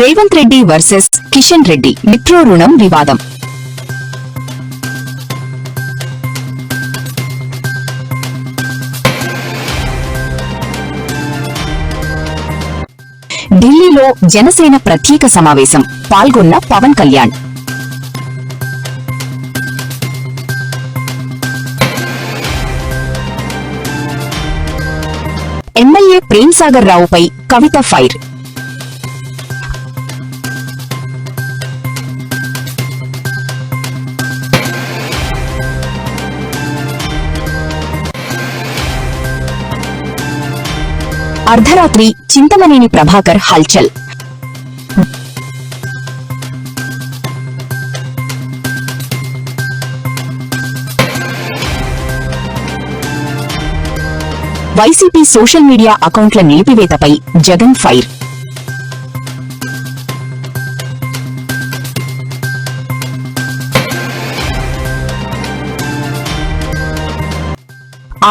Revanth Reddy versus Kishan Reddy metro రుణం వివాదం. ఢిల్లీలో జనసేన ప్రత్యేక సమావేశం, పాల్గొన్న పవన్ కళ్యాణ్. ఎమ్మెల్యే ప్రేమ్ సాగర్ రావుపై కవిత ఫైర్. అర్ధరాత్రి చింతమనేని ప్రభాకర్ హల్చల్. వైసీపీ సోషల్ మీడియా అకౌంట్ల నిలిపివేతపై జగన్ ఫైర్.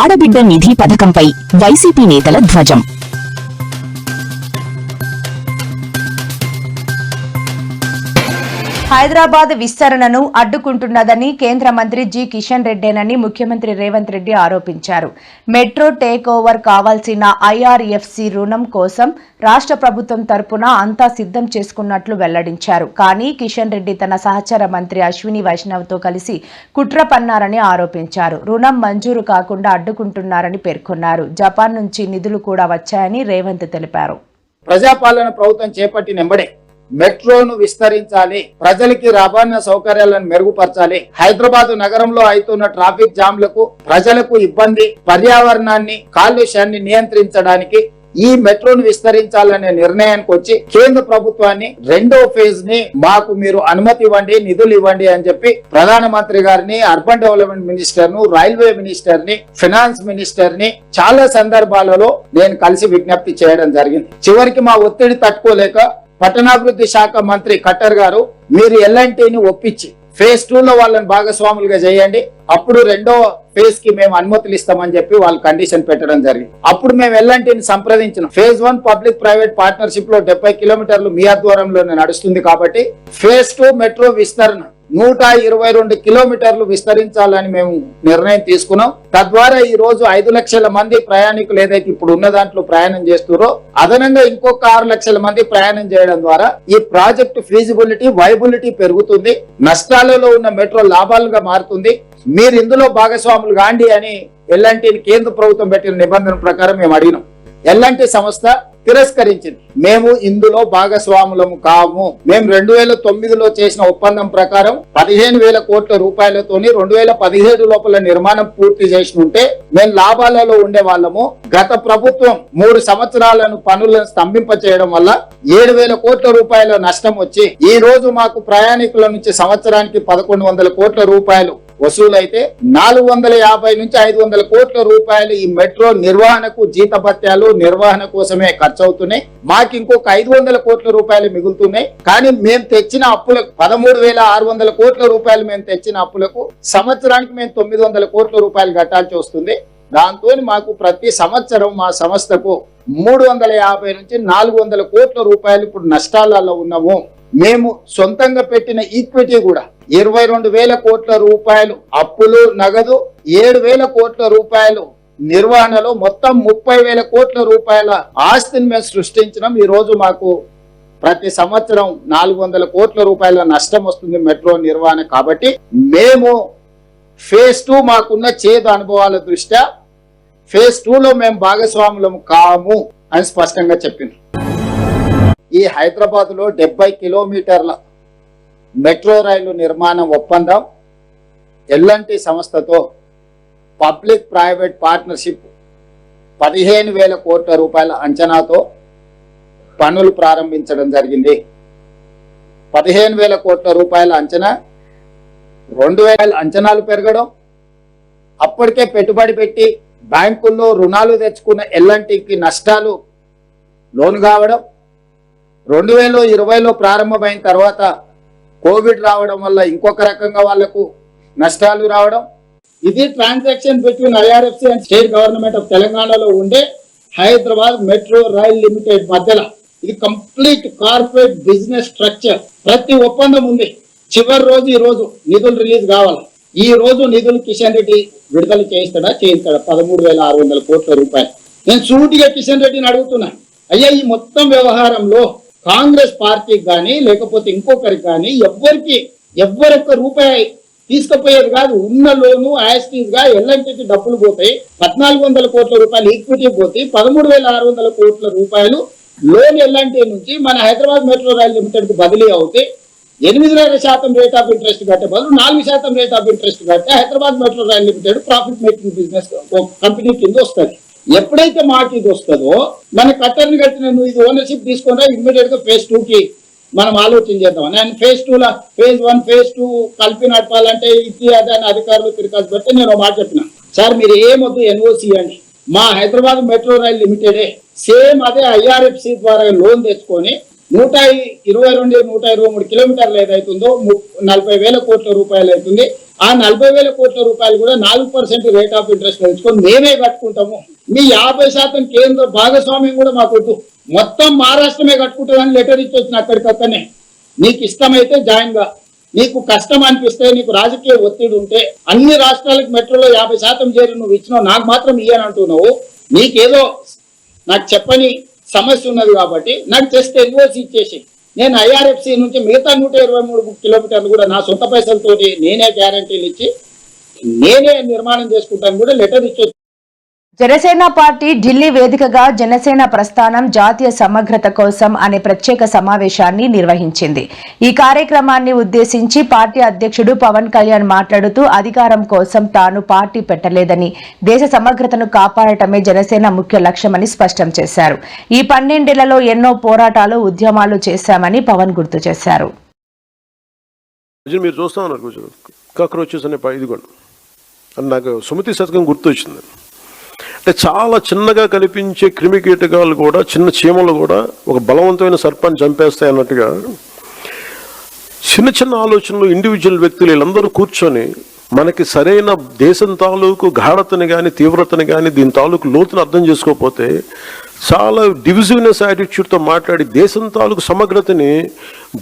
ఆడబిడ్డ నిధి పథకంపై వైసీపీ నేతల ధ్వజం. హైదరాబాద్ విస్తరణను అడ్డుకుంటున్నదని కేంద్ర మంత్రి జి కిషన్ రెడ్డేనని ముఖ్యమంత్రి రేవంత్ రెడ్డి ఆరోపించారు. మెట్రో టేక్ ఓవర్ కావాల్సిన ఐఆర్ఎఫ్సి రుణం కోసం రాష్ట్ర ప్రభుత్వం తరపున అంతా సిద్ధం చేసుకున్నట్లు వెల్లడించారు. కానీ కిషన్ రెడ్డి తన సహచర మంత్రి అశ్విని వైష్ణవ్తో కలిసి కుట్ర పన్నారని ఆరోపించారు. రుణం మంజూరు కాకుండా అడ్డుకుంటున్నారని పేర్కొన్నారు. జపాన్ నుంచి నిధులు కూడా వచ్చాయని రేవంత్ తెలిపారు. ప్రజాపాలన ప్రభుత్వం చేపట్టినెంబడే మెట్రోను విస్తరించాలి, ప్రజలకి రవాణా సౌకర్యాలను మెరుగుపరచాలి, హైదరాబాద్ నగరంలో అవుతున్న ట్రాఫిక్ జామ్లకు ప్రజలకు ఇబ్బంది, పర్యావరణాన్ని కాలుష్యాన్ని నియంత్రించడానికి ఈ మెట్రోను విస్తరించాలనే నిర్ణయానికి వచ్చి కేంద్ర ప్రభుత్వాన్ని రెండో ఫేజ్ ని మాకు మీరు అనుమతి ఇవ్వండి, నిధులు ఇవ్వండి అని చెప్పి ప్రధానమంత్రి గారిని, అర్బన్ డెవలప్మెంట్ మినిస్టర్ ను, రైల్వే మినిస్టర్ ని, ఫైనాన్స్ మినిస్టర్ ని చాలా సందర్భాలలో నేను కలిసి విజ్ఞప్తి చేయడం జరిగింది. చివరికి మా ఒత్తిడి తట్టుకోలేక పట్టణాభివృద్ధి శాఖ మంత్రి ఖట్టర్ గారు మీరు ఎల్ఎన్టీని ఒప్పించి ఫేజ్ 2 లో వాళ్ళని భాగస్వాములుగా చేయండి, అప్పుడు రెండో ఫేజ్ కి మేము అనుమతులు ఇస్తామని చెప్పి వాళ్ళు కండిషన్ పెట్టడం జరిగింది. అప్పుడు మేము ఎల్ఎన్టీని సంప్రదించిన ఫేజ్ 1 పబ్లిక్ ప్రైవేట్ పార్ట్నర్షిప్ లో 70 కిలోమీటర్లు మీ ఆధ్వర్యంలోనే నడుస్తుంది కాబట్టి ఫేజ్ 2 మెట్రో విస్తరణ 122 కిలోమీటర్లు విస్తరించాలని మేము నిర్ణయం తీసుకున్నాం. తద్వారా ఈ రోజు 5 లక్షల మంది ప్రయాణికులు ఏదైతే ఇప్పుడు ఉన్న దాంట్లో ప్రయాణం చేస్తున్నారో అదనంగా ఇంకొక 6 లక్షల మంది ప్రయాణం చేయడం ద్వారా ఈ ప్రాజెక్టు ఫీజిబిలిటీ, వైబిలిటీ పెరుగుతుంది, నష్టాలలో ఉన్న మెట్రో లాభాలుగా మారుతుంది. మీరు ఇందులో భాగస్వాములు కాండి అని ఎల్ఎన్టీని కేంద్ర ప్రభుత్వం పెట్టిన నిబంధన ప్రకారం మేము అడిగినాం. ఎల్ఎన్టీ సంస్థ తిరస్కరించింది. మేము ఇందులో భాగస్వాములము కాము. మేము 2009లో చేసిన ఒప్పందం ప్రకారం 15,000 కోట్ల రూపాయలతోని 2017 లోపల నిర్మాణం పూర్తి చేసి ఉంటే మేము లాభాలలో ఉండే వాళ్ళము. గత ప్రభుత్వం 3 సంవత్సరాలను పనులను స్తంభింప చేయడం వల్ల 7,000 కోట్ల రూపాయల నష్టం వచ్చి ఈ రోజు మాకు ప్రయాణికుల నుంచి సంవత్సరానికి 1,100 కోట్ల రూపాయలు వసూలైతే 450 నుంచి 500 కోట్ల రూపాయలు ఈ మెట్రో నిర్వహణకు, జీతభత్యాలు నిర్వహణ కోసమే ఖర్చు అవుతున్నాయి. మాకు ఇంకొక 500 కోట్ల రూపాయలు మిగులుతున్నాయి. కానీ మేము తెచ్చిన అప్పులకు 13,600 కోట్ల రూపాయలు మేము తెచ్చిన అప్పులకు సంవత్సరానికి మేము 900 కోట్ల రూపాయలు కట్టాల్సి వస్తుంది. దాంతో మాకు ప్రతి సంవత్సరం మా సంస్థకు 350 నుంచి 400 కోట్ల రూపాయలు ఇప్పుడు నష్టాలలో ఉన్నాము. మేము సొంతంగా పెట్టిన ఈక్విటీ కూడా 22,000 కోట్ల రూపాయలు అప్పులు, నగదు 7,000 కోట్ల రూపాయలు నిర్వహణలో మొత్తం 30,000 కోట్ల రూపాయల ఆస్తిని మేము సృష్టించినాం. ఈ రోజు మాకు ప్రతి సంవత్సరం 400 కోట్ల రూపాయల నష్టం వస్తుంది మెట్రో నిర్వహణ. కాబట్టి మేము ఫేజ్ 2 మాకున్న చేదు అనుభవాల దృష్ట్యా ఫేజ్ 2లో మేము భాగస్వాములం కాము అని స్పష్టంగా చెప్పింది. ఈ హైదరాబాద్ లో 70 కిలోమీటర్ల మెట్రో రైలు నిర్మాణం ఒప్పందం ఎల్ఎన్టీ సంస్థతో పబ్లిక్ ప్రైవేట్ పార్ట్నర్షిప్ 15,000 కోట్ల రూపాయల అంచనాతో పనులు ప్రారంభించడం జరిగింది. 15,000 కోట్ల రూపాయల అంచనా 2,000 అంచనాలు పెరగడం, అప్పటికే పెట్టుబడి పెట్టి బ్యాంకుల్లో రుణాలు తెచ్చుకున్న ఎల్ఎన్టీకి నష్టాలు లోను కావడం, 2020లో ప్రారంభమైన తర్వాత కోవిడ్ రావడం వల్ల ఇంకొక రకంగా వాళ్లకు నష్టాలు రావడం. ఇది transaction between IRFC and state government of తెలంగాణలో ఉండే హైదరాబాద్ మెట్రో రైల్ లిమిటెడ్ మధ్యలో ఇది కంప్లీట్ కార్పొరేట్ బిజినెస్ స్ట్రక్చర్. ప్రతి ఒప్పందం ఉంది. చివరి రోజు ఈ రోజు నిధులు రిలీజ్ కావాలి. ఈ రోజు నిధులు కిషన్ రెడ్డి విడుదల చేయిస్తాడా? 13,600 కోట్ల రూపాయలు. నేను సూటిగా కిషన్ రెడ్డిని అడుగుతున్నా, అయ్యా ఈ మొత్తం వ్యవహారంలో కాంగ్రెస్ పార్టీకి కానీ లేకపోతే ఇంకొకరికి కానీ ఎవ్వరొక్క రూపాయి తీసుకుపోయేది కాదు. ఉన్న లోను యాస్టీస్ గా ఎల్ఎన్టీకి డబ్బులు పోతాయి. 1,400 కోట్ల రూపాయలు ఈక్విటీ పోతాయి. 13,600 కోట్ల రూపాయలు లోన్ ఎల్ఎన్టీ నుంచి మన హైదరాబాద్ మెట్రో రైల్ లిమిటెడ్ కు బదిలీ అవుతాయి. 8.5% రేట్ ఆఫ్ ఇంట్రెస్ట్ కట్టే బదులు 4% రేట్ ఆఫ్ ఇంట్రెస్ట్ కట్టే Hyderabad metro rail limited profit making business company కింద వస్తుంది. ఎప్పుడైతే మాకు ఇది వస్తుందో మన కట్టర్ని కట్టిన నువ్వు ఇది ఓనర్షిప్ తీసుకున్నా ఇమ్మీడియట్ గా phase 2 కి మనం ఆలోచన చేద్దాం. నేను phase 2 phase 1 phase 2 కలిపి నడపాలంటే ఇది అదని అధికారులు తిరగాల్సి పెడితే నేను మాట చెప్పిన, సార్ మీరు ఏమొద్దు ఎన్ఓసి అండి, మా హైదరాబాద్ మెట్రో రైల్ లిమిటెడే సేమ్ అదే IRFC ద్వారా లోన్ తెచ్చుకొని 122-123 కిలోమీటర్లు ఏదైతుందో 40,000 కోట్ల రూపాయలు అవుతుంది. ఆ 40,000 కోట్ల రూపాయలు కూడా 4% రేట్ ఆఫ్ ఇంట్రెస్ట్ తెచ్చుకొని మేమే కట్టుకుంటాము. మీ 50% కేంద్ర భాగస్వామ్యం కూడా మాకు వద్దు, మొత్తం మహారాష్ట్రమే కట్టుకుంటుందని లెటర్ ఇచ్చి వచ్చిన అక్కడికక్కడనే. నీకు ఇష్టమైతే జాయిన్ గా, నీకు కష్టం అనిపిస్తే, నీకు రాజకీయ ఒత్తిడి ఉంటే అన్ని రాష్ట్రాలకు మెట్రోలో 50% చేరి నువ్వు ఇచ్చినావు, నాకు మాత్రం ఇయ్యని అంటున్నావు. నీకేదో నాకు చెప్పని సమస్య ఉన్నది కాబట్టి నాకు జస్ట్ ఎన్ఓసి ఇచ్చేసి నేను IRFC నుంచి మిగతా 123 కిలోమీటర్లు కూడా నా సొంత పైసలతోటి నేనే గ్యారంటీలు ఇచ్చి నేనే నిర్మాణం చేసుకుంటాను కూడా లెటర్ ఇచ్చి. జనసేన పార్టీ ఢిల్లీ వేదికగా జనసేన ప్రస్థానం జాతీయ సమగ్రత కోసం అనే ప్రత్యేక సమావేశాన్ని నిర్వహించింది. ఈ కార్యక్రమాన్ని ఉద్దేశించి పార్టీ అధ్యక్షుడు పవన్ కళ్యాణ్ మాట్లాడుతూ అధికారం కోసం తాను పార్టీ పెట్టలేదని, దేశ సమగ్రతను కాపాడటమే జనసేన ముఖ్య లక్ష్యమని స్పష్టం చేశారు. ఈ 12 ఏళ్లలో ఎన్నో పోరాటాలు, ఉద్యమాలు చేశామని పవన్ గుర్తు చేశారు. మీరు చూస్తా ఉన్నారు కాక్రోచెస్ అనే ఇది కూడా నాకు సుమతి శతకం గుర్తు వచ్చింది. అంటే చాలా చిన్నగా కనిపించే క్రిమి కీటకాలు కూడా, చిన్న చీమలు కూడా ఒక బలవంతమైన సర్పాన్ని చంపేస్తాయి అన్నట్టుగా చిన్న చిన్న ఆలోచనలు ఇండివిజువల్ వ్యక్తులు వీళ్ళందరూ కూర్చొని మనకి సరైన దేశం తాలూకు గాఢతని కానీ తీవ్రతని కానీ దీని తాలూకు లోతుని అర్థం చేసుకోకపోతే చాలా డివిజివ్నెస్ యాటిట్యూడ్తో మాట్లాడి దేశం తాలూకు సమగ్రతని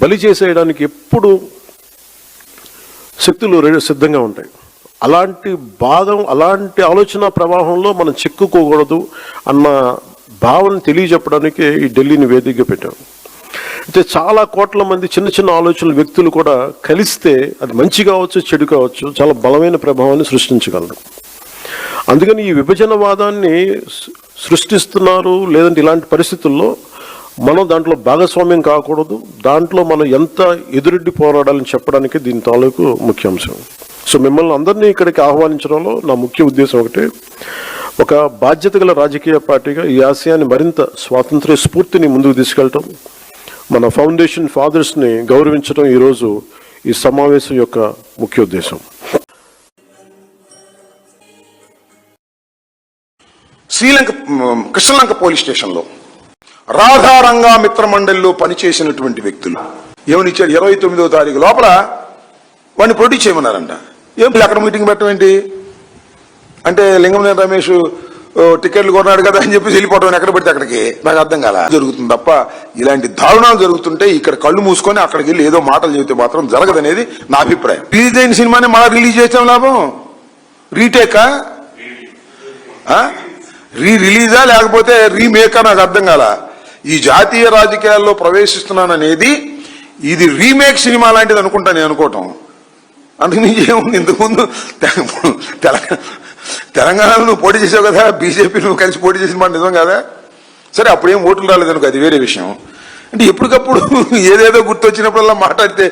బలి చేసేయడానికి ఎప్పుడు శక్తులు సిద్ధంగా ఉంటాయి. అలాంటి ఆలోచన ప్రవాహంలో మనం చిక్కుకోకూడదు అన్న భావన తెలియజెప్పడానికి ఈ ఢిల్లీని వేదికగా పెట్టాం. అయితే చాలా కోట్ల మంది చిన్న చిన్న ఆలోచనల వ్యక్తులు కూడా కలిస్తే అది మంచి కావచ్చు, చెడు కావచ్చు, చాలా బలమైన ప్రభావాన్ని సృష్టించగలరు. అందుకని ఈ విభజనవాదాన్ని సృష్టిస్తున్నారు. లేదంటే ఇలాంటి పరిస్థితుల్లో మనం దాంట్లో భాగస్వామ్యం కాకూడదు, దాంట్లో మనం ఎంత ఎదురెడ్డి పోరాడాలని చెప్పడానికి దీని తాలూకు ముఖ్యాంశం. సో మిమ్మల్ని అందరినీ ఇక్కడికి ఆహ్వానించడంలో నా ముఖ్య ఉద్దేశం ఒకటి, ఒక బాధ్యత గల రాజకీయ పార్టీగా ఈ ఆశయాన్ని మరింత స్వాతంత్ర్య స్ఫూర్తిని ముందుకు తీసుకెళ్ళటం, మన ఫౌండేషన్ ఫాదర్స్ని గౌరవించడం ఈరోజు ఈ సమావేశం యొక్క ముఖ్య ఉద్దేశం. శ్రీలంక కృష్ణలంక పోలీస్ స్టేషన్లో రాధారంగా మిత్ర మండలిలో పనిచేసినటువంటి వ్యక్తులు ఏమనిచ్చారు, 29వ తారీఖు లోపల వాడిని ప్రొడ్యూస్ చేయమన్నారంట. అక్కడ మీటింగ్ పెట్టమేంటి అంటే లింగంనేని రమేష్ టికెట్లు కొన్నాడు కదా అని చెప్పి వెళ్ళిపోవడం ఎక్కడ పెడితే అక్కడికి, నాకు అర్థం కాల. జరుగుతుంది తప్ప ఇలాంటి దారుణాలు జరుగుతుంటే ఇక్కడ కళ్ళు మూసుకొని అక్కడికి వెళ్ళి ఏదో మాటలు చెబితే మాత్రం జరగదనేది నా అభిప్రాయం. రిలీజ్ అయిన సినిమాని మళ్ళీ రిలీజ్ చేసాం లాభం, రీటేకా రిలీజా లేకపోతే రీమేకా నాకు అర్థం కాల. ఈ జాతీయ రాజకీయాల్లో ప్రవేశిస్తున్నాననేది ఇది రీమేక్ సినిమా లాంటిది అనుకుంటా నేను అనుకోవటం. అందుకని ఏముంది, ఇంతకుముందు తెలంగాణలో నువ్వు పోటీ చేసావు కదా, బీజేపీ నువ్వు కలిసి పోటీ చేసిన మాట నిజం కదా, సరే అప్పుడేం ఓట్లు రాలేదు అనుకో, అది వేరే విషయం. అంటే ఎప్పటికప్పుడు ఏదేదో గుర్తొచ్చినప్పుడల్లా మాట్లాడితే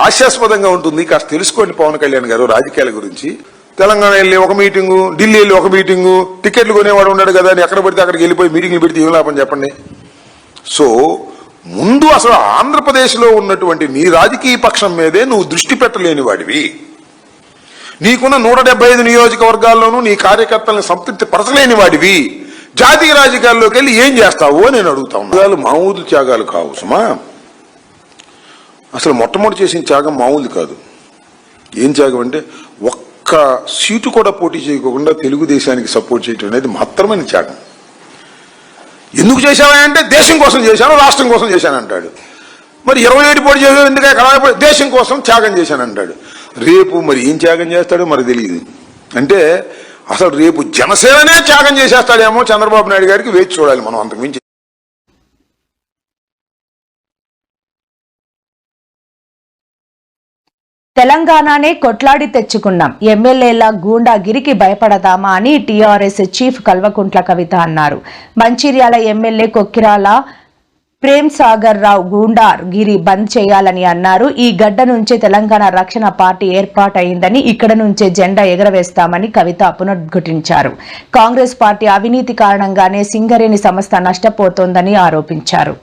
హాస్యాస్పదంగా ఉంటుంది. కాస్త తెలుసుకోండి పవన్ కళ్యాణ్ గారు రాజకీయాల గురించి. తెలంగాణ వెళ్ళి ఒక మీటింగు, ఢిల్లీ వెళ్ళి ఒక మీటింగు, టికెట్లు కొనేవాడు ఉన్నాడు కదా అని ఎక్కడ పడితే అక్కడికి వెళ్ళిపోయి మీటింగ్లు పెడితే ఏం లాభం చెప్పండి. సో ముందు అసలు ఆంధ్రప్రదేశ్లో ఉన్నటువంటి నీ రాజకీయ పక్షం మీదే నువ్వు దృష్టి పెట్టలేని వాడివి. నీకున్న 175 నియోజకవర్గాల్లోనూ నీ కార్యకర్తలను సంతృప్తి పరచలేని వాడివి. జాతీయ రాజకీయాల్లోకి వెళ్ళి ఏం చేస్తావో నేను అడుగుతాను. మామూలు త్యాగాలు కావు సుమా. అసలు మొట్టమొదటి చేసిన త్యాగం మామూలు కాదు. ఏం త్యాగం అంటే ఒక్క సీటు కూడా పోటీ చేయకుండా తెలుగుదేశానికి సపోర్ట్ చేయడం అనేది మాత్రమే త్యాగం. ఎందుకు చేశావా అంటే దేశం కోసం చేశాను, రాష్ట్రం కోసం చేశాను అంటాడు. మరి 27 పోటీ చేశాను ఎందుకంటే కళాపోటీ దేశం కోసం త్యాగం చేశాను అంటాడు. రేపు మరి ఏం త్యాగం చేస్తాడో మరి తెలియదు. అంటే అసలు రేపు జనసేననే త్యాగం చేసేస్తాడేమో చంద్రబాబు నాయుడు గారికి వేచి చూడాలి మనం అంతకుమించి. తెలంగాణనే కొట్లాడి తెచ్చుకున్నాం, ఎమ్మెల్యేల గూండాగిరికి భయపడదామా అని టీఆర్ఎస్ చీఫ్ కల్వకుంట్ల కవిత అన్నారు. మంచిర్యాల ఎమ్మెల్యే కొక్కిరాల ప్రేమ్ సాగర్ రావు గూండాగిరి బంద్ చేయాలని అన్నారు. ఈ గడ్డ నుంచే తెలంగాణ రక్షణ పార్టీ ఏర్పాటైందని, ఇక్కడ నుంచే జెండా ఎగరవేస్తామని కవిత పునరుద్ఘాటించారు. కాంగ్రెస్ పార్టీ అవినీతి కారణంగానే సింగరేణి సంస్థ నష్టపోతోందని ఆరోపించారు.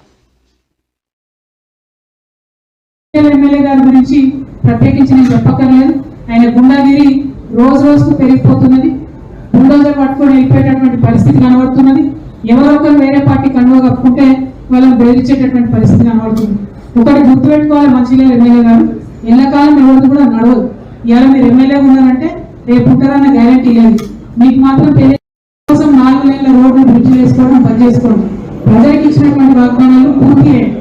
ఎమ్మెల్యే గారి గురించి ప్రత్యేకించి నేను చెప్పక్కర్లేదు. ఆయన గుండాగిరి రోజు రోజుకు పెరిగిపోతున్నది. బుల్డోజర్ పట్టుకొని వెళ్ళిపోయేటటువంటి పరిస్థితి కనబడుతున్నది. ఎవరో ఒకరు వేరే పార్టీ కండువ కప్పుకుంటే వాళ్ళని బెదిరించేటటువంటి పరిస్థితి కనబడుతుంది. ఒకటి గుర్తుపెట్టుకోవాలి మంచిర్యాల ఎమ్మెల్యే గారు, ఎల్లకాలం ఎవరిది కూడా నడవదు. ఇవాళ మీరు ఎమ్మెల్యే ఉన్నారంటే రేపు ఉంటారన్న గ్యారంటీ లేదు. మీకు మాత్రం తెలియదు కోసం 4 నెలల రోడ్లు బ్రిడ్జ్ వేసుకోవడం బంద్ చేసుకోవడం, ప్రజలకు ఇచ్చినటువంటి వాగ్దానాలు పూర్తి చేయండి.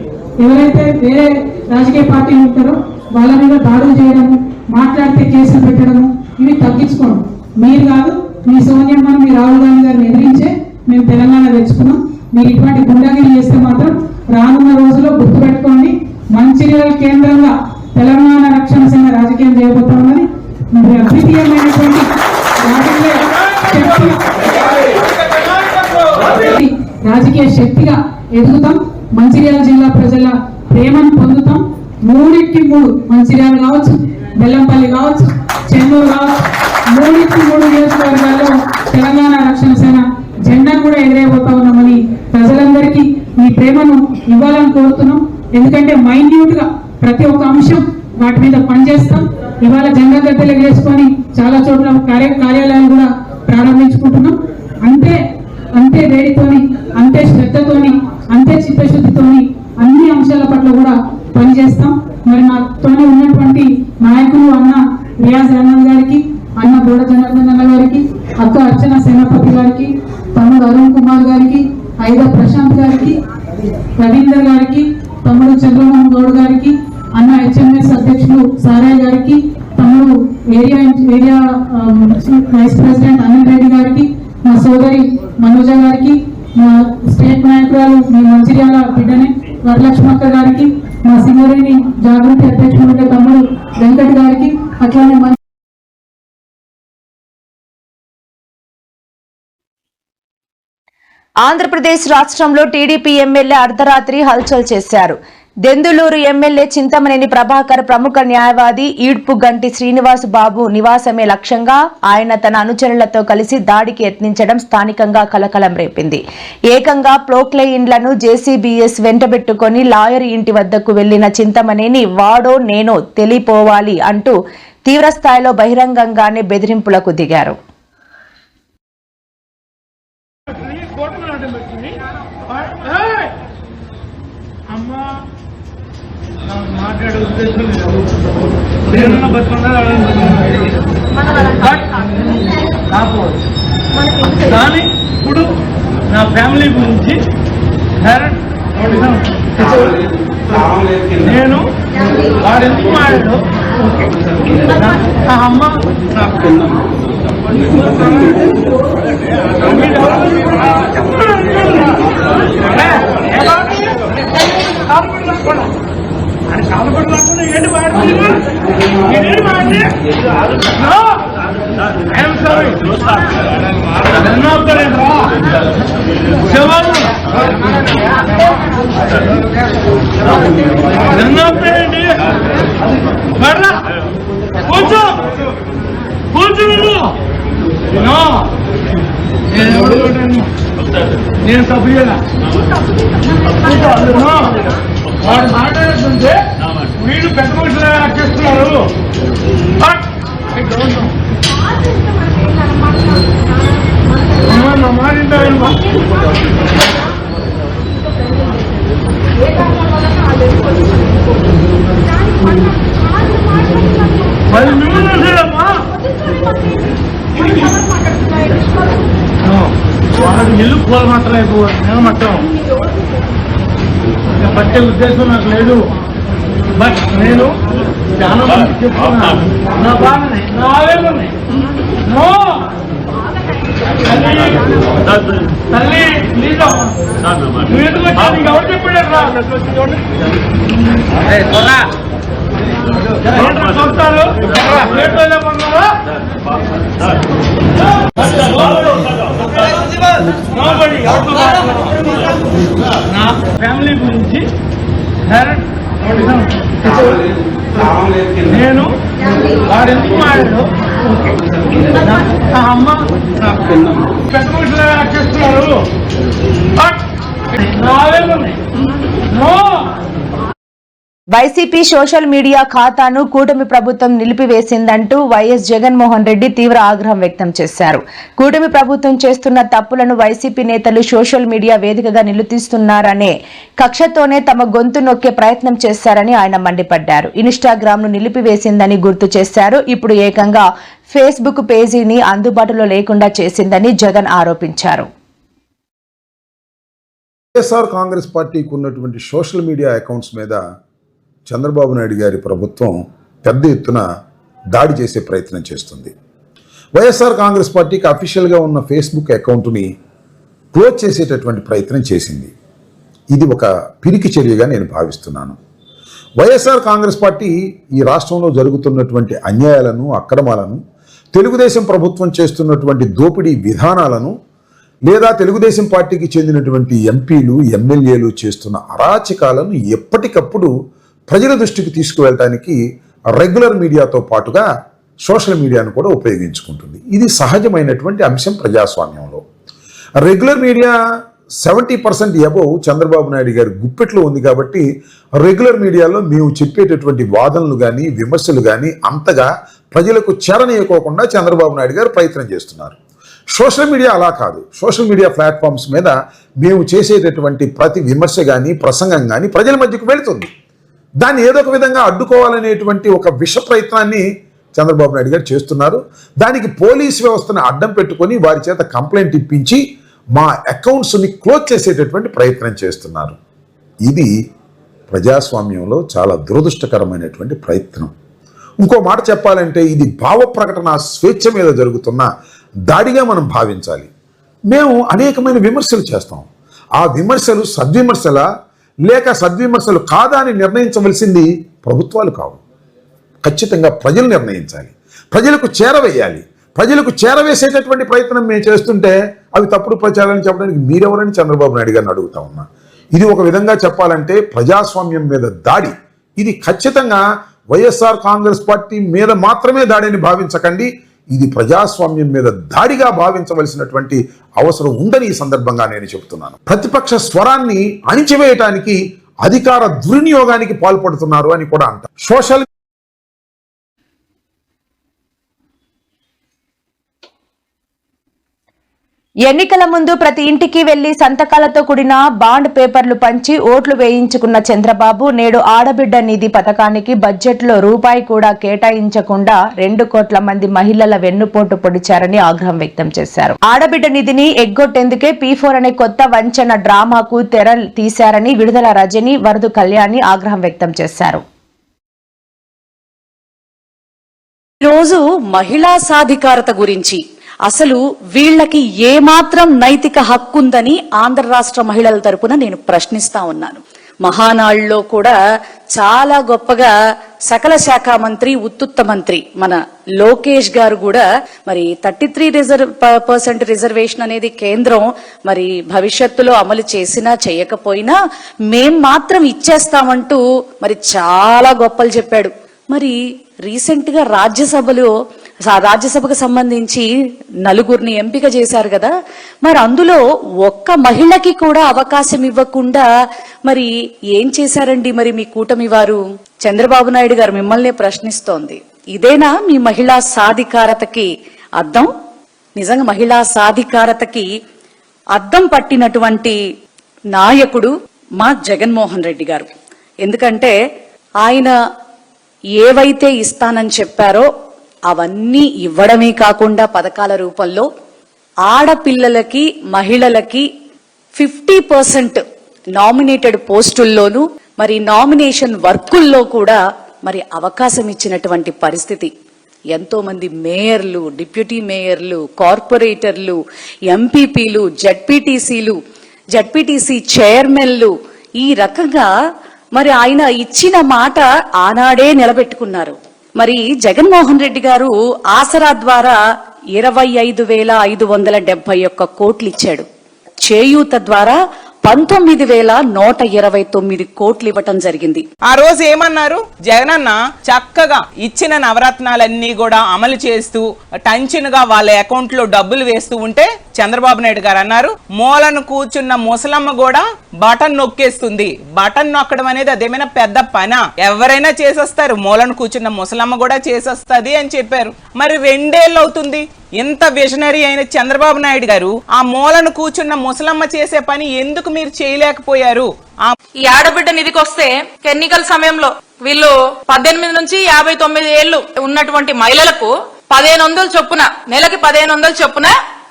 ఎవరైతే వేరే రాజకీయ పార్టీలు ఉంటారో వాళ్ళ మీద దాడులు చేయడము, మాట్లాడితే కేసులు పెట్టడము, ఇవి తగ్గించుకోండి. మీరు కాదు, మీ సోనియమ్మను, మీ రాహుల్ గాంధీ గారిని ఎదిరించే మేము తెలంగాణ తెచ్చుకున్నాం. మీరు ఇటువంటి గుండాగిరి చేస్తే మాత్రం రానున్న రోజుల్లో గుర్తుపెట్టుకోండి, మంచిర్యాల కేంద్రంగా తెలంగాణ రక్షణ సేన రాజకీయం చేయబోతా ఉన్నది. అద్వితీయమైనటువంటి రాజకీయ శక్తిగా ఎదుగుతాం. మంచిర్యాల జిల్లా ప్రజల ప్రేమను పొందుతాం. 3 మంచిర్యాల కావచ్చు, బెల్లంపల్లి కావచ్చు, చెన్నూరు కావచ్చు, 3 నియోజకవర్గాల్లో తెలంగాణ రక్షణ సేన జెండా కూడా ఎగిరేపోతా ఉన్నామని ప్రజలందరికీ మీ ప్రేమను ఇవ్వాలని కోరుతున్నాం. ఎందుకంటే మైన్యూట్ గా ప్రతి ఒక్క అంశం వాటి మీద పనిచేస్తాం. ఇవాళ జెండా గద్దెలు ఎగరేసుకొని చాలా చోట్ల కార్యాలయాలు కూడా ప్రారంభించుకుంటున్నాం. అంతే వేడితోని, అంతే శ్రద్ధతోని, అంతే చిత్తశుద్ధితోని అన్ని అంశాల పట్ల కూడా పనిచేస్తాం. మరి నాతోనే ఉన్నటువంటి నాయకులు అన్న రియాజ్ అహ్మద్ గారికి, అన్న బోడ జనార్దన్ అన్న గారికి, అక్క అర్చన సేనాపతి గారికి, తమ్ముడు అరుణ్ కుమార్ గారికి, ఐదా ప్రశాంత్ గారికి, రవీందర్ గారికి, తమ్ముడు చంద్రమోహన్ గౌడ్ గారికి, అన్న హెచ్ఎంఎస్ అధ్యక్షులు సారయ్య గారికి, తమ్ముడు area vice president Anil Reddy గారికి, మా సోదరి మనోజ గారికి, మా స్టేట్ నాయకురాలు మీ మంచిర్యాల బిడ్డనే వరలక్ష్మక్క గారికి, మా సింగరేణి జాగృతి అధ్యక్షుడు తమ్ముడు వెంకట్ గారికి, అట్లానే ఆంధ్రప్రదేశ్ రాష్ట్రంలో టీడీపీ ఎమ్మెల్యే అర్ధరాత్రి హల్చల్ చేశారు. దెందులూరు ఎమ్మెల్యే చింతమనేని ప్రభాకర్ ప్రముఖ న్యాయవాది ఈడ్పుగంటి శ్రీనివాస్ బాబు నివాసమే లక్ష్యంగా ఆయన తన అనుచరులతో కలిసి దాడికి యత్నించడం స్థానికంగా కలకలం రేపింది. ఏకంగా ప్రోక్లెయిన్లను జేసీబీఎస్ వెంటబెట్టుకుని లాయర్ ఇంటి వద్దకు వెళ్లిన చింతమనేని వాడో నేనో తెలిపోవాలి అంటూ తీవ్రస్థాయిలో బహిరంగంగానే బెదిరింపులకు దిగారు. మాట్లాడే ఉద్దేశం లేదు. కానీ ఇప్పుడు నా ఫ్యామిలీ గురించి నేను వాడెందుకు మాట్లాడు అమ్మ ఏంటి ఐఎమ్ సారీ ఏంటి కూర్చో నేను సభ్యులా వాడు మాట్లాడుతుంటే వీళ్ళు పెద్ద మనుషులు చేస్తున్నారు. మారిందా మరి మిమ్మల్ని ఇల్లు కూల మాత్రం అయిపోవాలి నేను మొత్తం ఇంకా పట్టే ఉద్దేశం నాకు లేదు. బట్ నేను చాలా మంది చెప్తున్నా నా బాధని నా ఆవేదనని. నో తల్లి ప్లీజ్ నువ్వు ఎందుకు వచ్చావు? నీకు ఎవరు చెప్పాడు రా చూస్తారు నా ఫ్యామిలీ గురించి నేను వాడు ఎందుకు మాడాడు నా అమ్మ పెద్ద మనుషులు చేస్తున్నారు. నో వైసీపీ సోషల్ మీడియా ఖాతాను కూటమి ప్రభుత్వం నిలిపివేసిందంటూ వైఎస్ జగన్మోహన్ రెడ్డి తీవ్ర ఆగ్రహం వ్యక్తం చేశారు. కూటమి ప్రభుత్వం చేస్తున్న తప్పులను వైసీపీ నేతలు సోషల్ మీడియా వేదికగా నిలుదీస్తున్నారనే కక్షతోనే తమ గొంతు నొక్కే ప్రయత్నం చేశారని ఆయన మండిపడ్డారు. ఇన్స్టాగ్రామ్ ను నిలిపివేసిందని గుర్తు చేశారు. ఇప్పుడు ఏకంగా ఫేస్బుక్ పేజీని అందుబాటులో లేకుండా చేసిందని జగన్ ఆరోపించారు. వైఎస్ఆర్ కాంగ్రెస్ పార్టీకి ఉన్నటువంటి సోషల్ మీడియా అకౌంట్స్ మీద చంద్రబాబు నాయుడు గారి ప్రభుత్వం పెద్ద ఎత్తున దాడి చేసే ప్రయత్నం చేస్తుంది. వైఎస్ఆర్ కాంగ్రెస్ పార్టీకి అఫీషియల్గా ఉన్న ఫేస్బుక్ అకౌంట్ని క్లోజ్ చేసేటటువంటి ప్రయత్నం చేసింది. ఇది ఒక పిరికి చర్యగా నేను భావిస్తున్నాను. వైఎస్ఆర్ కాంగ్రెస్ పార్టీ ఈ రాష్ట్రంలో జరుగుతున్నటువంటి అన్యాయాలను, అక్రమాలను, తెలుగుదేశం ప్రభుత్వం చేస్తున్నటువంటి దోపిడీ విధానాలను, లేదా తెలుగుదేశం పార్టీకి చెందినటువంటి ఎంపీలు, ఎమ్మెల్యేలు చేస్తున్న అరాచకాలను ఎప్పటికప్పుడు ప్రజల దృష్టికి తీసుకువెళ్ళటానికి రెగ్యులర్ మీడియాతో పాటుగా సోషల్ మీడియాను కూడా ఉపయోగించుకుంటుంది. ఇది సహజమైనటువంటి అంశం ప్రజాస్వామ్యంలో. Regular media 70% above Chandrababu Naidu గారి గుప్పెట్లో ఉంది కాబట్టి రెగ్యులర్ మీడియాలో మేము చెప్పేటటువంటి వాదనలు కానీ, విమర్శలు కానీ అంతగా ప్రజలకు చేరనీయకోకుండా చంద్రబాబు నాయుడు గారు ప్రయత్నం చేస్తున్నారు. సోషల్ మీడియా అలా కాదు. సోషల్ మీడియా ప్లాట్ఫామ్స్ మీద మేము చేసేటటువంటి ప్రతి విమర్శ కానీ, ప్రసంగం కానీ ప్రజల మధ్యకు వెళుతుంది. దాన్ని ఏదో ఒక విధంగా అడ్డుకోవాలనేటువంటి ఒక విష ప్రయత్నాన్ని చంద్రబాబు నాయుడు గారు చేస్తున్నారు. దానికి పోలీస్ వ్యవస్థను అడ్డం పెట్టుకొని వారి చేత కంప్లైంట్ ఇప్పించి మా అకౌంట్స్ని క్లోజ్ చేసేటటువంటి ప్రయత్నం చేస్తున్నారు. ఇది ప్రజాస్వామ్యంలో చాలా దురదృష్టకరమైనటువంటి ప్రయత్నం. ఇంకో మాట చెప్పాలంటే ఇది భావ ప్రకటన స్వేచ్ఛ మీద జరుగుతున్న దాడిగా మనం భావించాలి. మేము అనేకమైన విమర్శలు చేస్తాం. ఆ విమర్శలు సద్విమర్శల లేక సద్విమర్శలు కాదా అని నిర్ణయించవలసింది ప్రభుత్వాలు కావు. ఖచ్చితంగా ప్రజలు నిర్ణయించాలి. ప్రజలకు చేరవేయాలి. ప్రజలకు చేరవేసేటటువంటి ప్రయత్నం మేము చేస్తుంటే అవి తప్పుడు ప్రచారాన్ని చెప్పడానికి మీరెవరని చంద్రబాబు నాయుడు గారిని అడుగుతా ఉన్నా. ఇది ఒక విధంగా చెప్పాలంటే ప్రజాస్వామ్యం మీద దాడి. ఇది ఖచ్చితంగా వైఎస్ఆర్ కాంగ్రెస్ పార్టీ మీద మాత్రమే దాడిని భావించకండి. ఇది ప్రజాస్వామ్యం మీద దాడిగా భావించవలసినటువంటి అవసరం ఉందని ఈ సందర్భంగా నేను చెబుతున్నాను. ప్రతిపక్ష స్వరాన్ని అణిచివేయటానికి అధికార దుర్వినియోగానికి పాల్పడుతున్నారు అని కూడా అంటారు. సోషల్ ఎన్నికల ముందు ప్రతి ఇంటికి వెళ్లి సంతకాలతో కూడిన బాండ్ పేపర్లు పంచి ఓట్లు వేయించుకున్న చంద్రబాబు నేడు ఆడబిడ్డ నిధి పథకానికి బడ్జెట్లో రూపాయి కూడా కేటాయించకుండా 2 కోట్ల మంది మహిళల వెన్నుపోటు పొడిచారని ఆగ్రహం వ్యక్తం చేశారు. ఆడబిడ్డ నిధిని ఎగ్గొట్టేందుకే P4 అనే కొత్త వంచన డ్రామాకు తెర తీశారని విడుదల రజని, వరదు కళ్యాణి ఆగ్రహం వ్యక్తం చేశారు. ఈరోజు మహిళా సాధికారత గురించి అసలు వీళ్ళకి ఏమాత్రం నైతిక హక్కు ఉందని ఆంధ్ర రాష్ట్ర మహిళల తరపున నేను ప్రశ్నిస్తా ఉన్నాను. మహానాడులో కూడా చాలా గొప్పగా సకల శాఖ మంత్రి, ఉత్తుత్త మంత్రి మన లోకేష్ గారు కూడా మరి 33% రిజర్వేషన్ అనేది కేంద్రం మరి భవిష్యత్తులో అమలు చేసినా చేయకపోయినా మేం మాత్రం ఇచ్చేస్తామంటూ మరి చాలా గొప్పలు చెప్పాడు. మరి రీసెంట్ గా రాజ్యసభకు సంబంధించి 4 ఎంపిక చేశారు కదా, మరి అందులో ఒక్క మహిళకి కూడా అవకాశం ఇవ్వకుండా మరి ఏం చేశారండి మరి మీ కూటమి వారు? చంద్రబాబు నాయుడు గారు మిమ్మల్ని ప్రశ్నిస్తోంది. ఇదేనా మీ మహిళా సాధికారతకి అద్దం? నిజంగా మహిళా సాధికారతకి అద్దం పట్టినటువంటి నాయకుడు మా జగన్మోహన్ రెడ్డి గారు. ఎందుకంటే ఆయన ఏవైతే ఇస్తానని చెప్పారో అవన్నీ ఇవ్వడమే కాకుండా పథకాల రూపంలో ఆడపిల్లలకి మహిళలకి 50% నామినేటెడ్ పోస్టుల్లోనూ మరి నామినేషన్ వర్కుల్లో కూడా మరి అవకాశం ఇచ్చినటువంటి పరిస్థితి. ఎంతో మంది మేయర్లు, డిప్యూటీ మేయర్లు, కార్పొరేటర్లు, ఎంపీపీలు, జడ్పీటీసీ చైర్మన్లు ఈ రకంగా మరి ఆయన ఇచ్చిన మాట ఆనాడే నిలబెట్టుకున్నారు. మరి జగన్మోహన్ రెడ్డి గారు ఆసరా ద్వారా 25,571 కోట్లు ఇచ్చాడు. చేయూత ద్వారా 19,129 కోట్లు ఇవ్వటం జరిగింది. ఆ రోజు ఏమన్నారు? జగనన్న చక్కగా ఇచ్చిన నవరత్నాలన్నీ కూడా అమలు చేస్తూ టెన్షన్ గా వాళ్ళ అకౌంట్ లో డబ్బులు వేస్తూ ఉంటే చంద్రబాబు నాయుడు గారు అన్నారు, మూలను కూర్చున్న ముసలమ్మ కూడా బటన్ నొక్కేస్తుంది. బటన్ నొక్కడం అనేది అదేమైనా పెద్ద పనా? ఎవరైనా చేసేస్తారు, మూలను కూర్చున్న ముసలమ్మ కూడా చేసేస్తుంది అని చెప్పారు. మరి 2 ఏళ్ళు అవుతుంది. ఇంత విజనరీ అయిన చంద్రబాబు నాయుడు గారు ఆ మూలను కూర్చున్న ముసలమ్మ చేసే పని ఎందుకు మీరు చేయలేకపోయారు? ఈ ఆడబిడ్డ నిధికి వస్తే ఎన్నికల సమయంలో వీళ్ళు 18 నుంచి 59 ఏళ్లు ఉన్నటువంటి మహిళలకు 1500 చొప్పున, నెలకి 1500 చొప్పున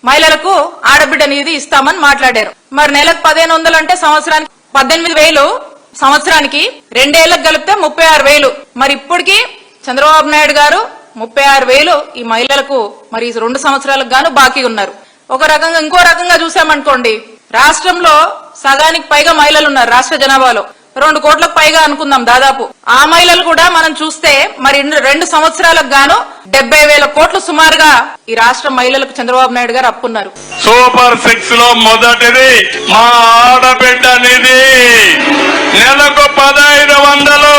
మహిళలకు ఆడబిడ్డ నిధి ఇస్తామని మాట్లాడారు. మరి నెలకు 1500 అంటే సంవత్సరానికి 18,000, సంవత్సరానికి 2 ఏళ్లకు కలిపితే 36,000. మరి ఇప్పటికి చంద్రబాబు నాయుడు గారు 36,000 ఈ మహిళలకు మరి 2 సంవత్సరాలకు గాను బాకీ ఉన్నారు. ఒక రకంగా ఇంకో రకంగా చూసామనుకోండి, రాష్ట్రంలో సగానికి పైగా మహిళలు ఉన్నారు. రాష్ట్ర జనాభాలో 2 కోట్లకు పైగా అనుకుందాం దాదాపు. ఆ మహిళలు కూడా మనం చూస్తే మరి 2 సంవత్సరాలకు గాను 70,000 కోట్లు సుమారుగా ఈ రాష్ట్ర మహిళలకు చంద్రబాబు నాయుడు గారు అప్పున్నారు. సూపర్ 6 లో మొదటిది మా ఆడబిడ్డ నిధి. నెలకు 1,500,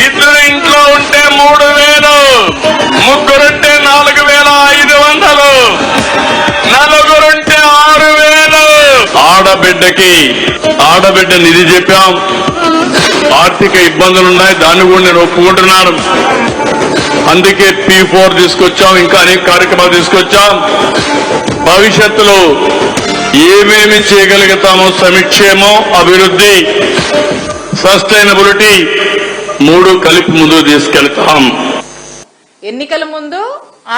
ఇద్దరు ఇంట్లో ఉంటే 3,000, ముగ్గురుంటే 4,500, నలుగురుంటే 6,000. ఆడబిడ్డ నిధి చెప్పాం. ఆర్థిక ఇబ్బందులున్నాయి, దాన్ని కూడా నేను ఒప్పుకుంటున్నాను. అందుకే P4 తీసుకొచ్చాం, ఇంకా అనేక కార్యక్రమాలు తీసుకొచ్చాం. భవిష్యత్తులో ఏమేమి చేయగలుగుతామో సంక్షేమం, అభివృద్ధి, సస్టైనబిలిటీ 3 కలిపి ముందుకు తీసుకెళ్తాం. ఎన్నికల ముందు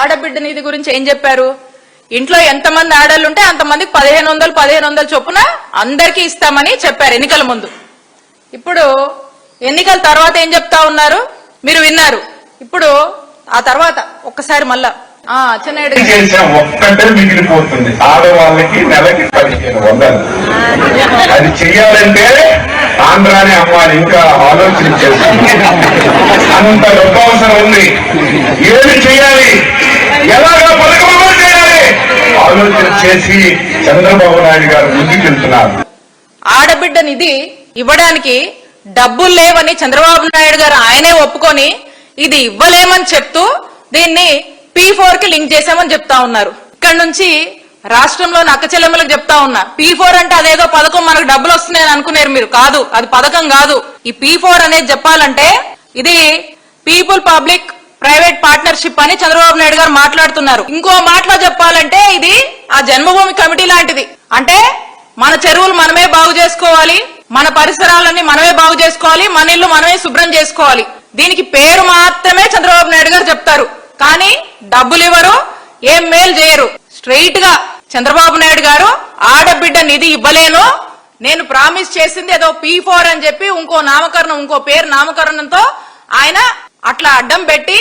ఆడబిడ్డ నిధి గురించి ఏం చెప్పారు? ఇంట్లో ఎంతమంది ఆడళ్ళు ఉంటే అంతమందికి 1,500 చొప్పున అందరికీ ఇస్తామని చెప్పారు ఎన్నికల ముందు. ఇప్పుడు ఎన్నికల తర్వాత ఏం చెప్తా ఉన్నారు మీరు విన్నారు. ఇప్పుడు ఆ తర్వాత ఒక్కసారి మళ్ళా అచ్చెన్నాయుడు ఒక్కటే మిగిలిపోతుంది, ఆడవాళ్ళకి నెలకి 1,500. అది చెయ్యాలంటే ఆంధ్రాని అమ్మాయి ఇంకా ఆలోచన చేస్తుంది. అంత గొప్ప అవసరం ఉంది. ఏమి చేయాలి, ఎలాగా పథకం చేయాలి ఆలోచన చేసి చంద్రబాబు నాయుడు గారు ముందుకెళ్తున్నారు. ఆడబిడ్డ నిధి ఇవ్వడానికి డబ్బులు లేవని చంద్రబాబు నాయుడు గారు ఆయనే ఒప్పుకొని ఇది ఇవ్వలేమని చెప్తూ దీన్ని P4 కి లింక్ చేశామని చెప్తా ఉన్నారు. ఇక్కడ నుంచి రాష్ట్రంలోని అక్కచెల్లెమ్మలకు చెప్తా ఉన్నా, P4 అంటే అదేదో పథకం, మనకు డబ్బులు వస్తున్నాయని అనుకున్నారు మీరు. కాదు, అది పథకం కాదు. ఈ P4 అనేది చెప్పాలంటే ఇది పీపుల్ పబ్లిక్ ప్రైవేట్ పార్ట్నర్షిప్ అని చంద్రబాబు నాయుడు గారు మాట్లాడుతున్నారు. ఇంకో మాటలో చెప్పాలంటే ఇది ఆ జన్మభూమి కమిటీ లాంటిది. అంటే మన చెరువులు మనమే బాగు చేసుకోవాలి, మన పరిసరాలన్నీ మనమే బాగు చేసుకోవాలి, మన ఇల్లు మనమే శుభ్రం చేసుకోవాలి. దీనికి పేరు మాత్రమే చంద్రబాబు నాయుడు గారు చెప్తారు, కానీ డబ్బులు ఇవ్వరు, ఏం మేలు చేయరు. స్ట్రైట్ గా చంద్రబాబు నాయుడు గారు ఆడబిడ్డ నిధి ఇవ్వలేను, నేను ప్రామిస్ చేసింది ఏదో P4 అని చెప్పి ఇంకో పేరు నామకరణంతో ఆయన అట్లా అడ్డం పెట్టి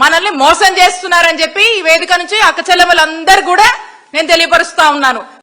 మనల్ని మోసం చేస్తున్నారని చెప్పి ఈ వేదిక నుంచి అక్కచెల్లెమ్మలందరూ కూడా నేను తెలియపరుస్తా ఉన్నాను.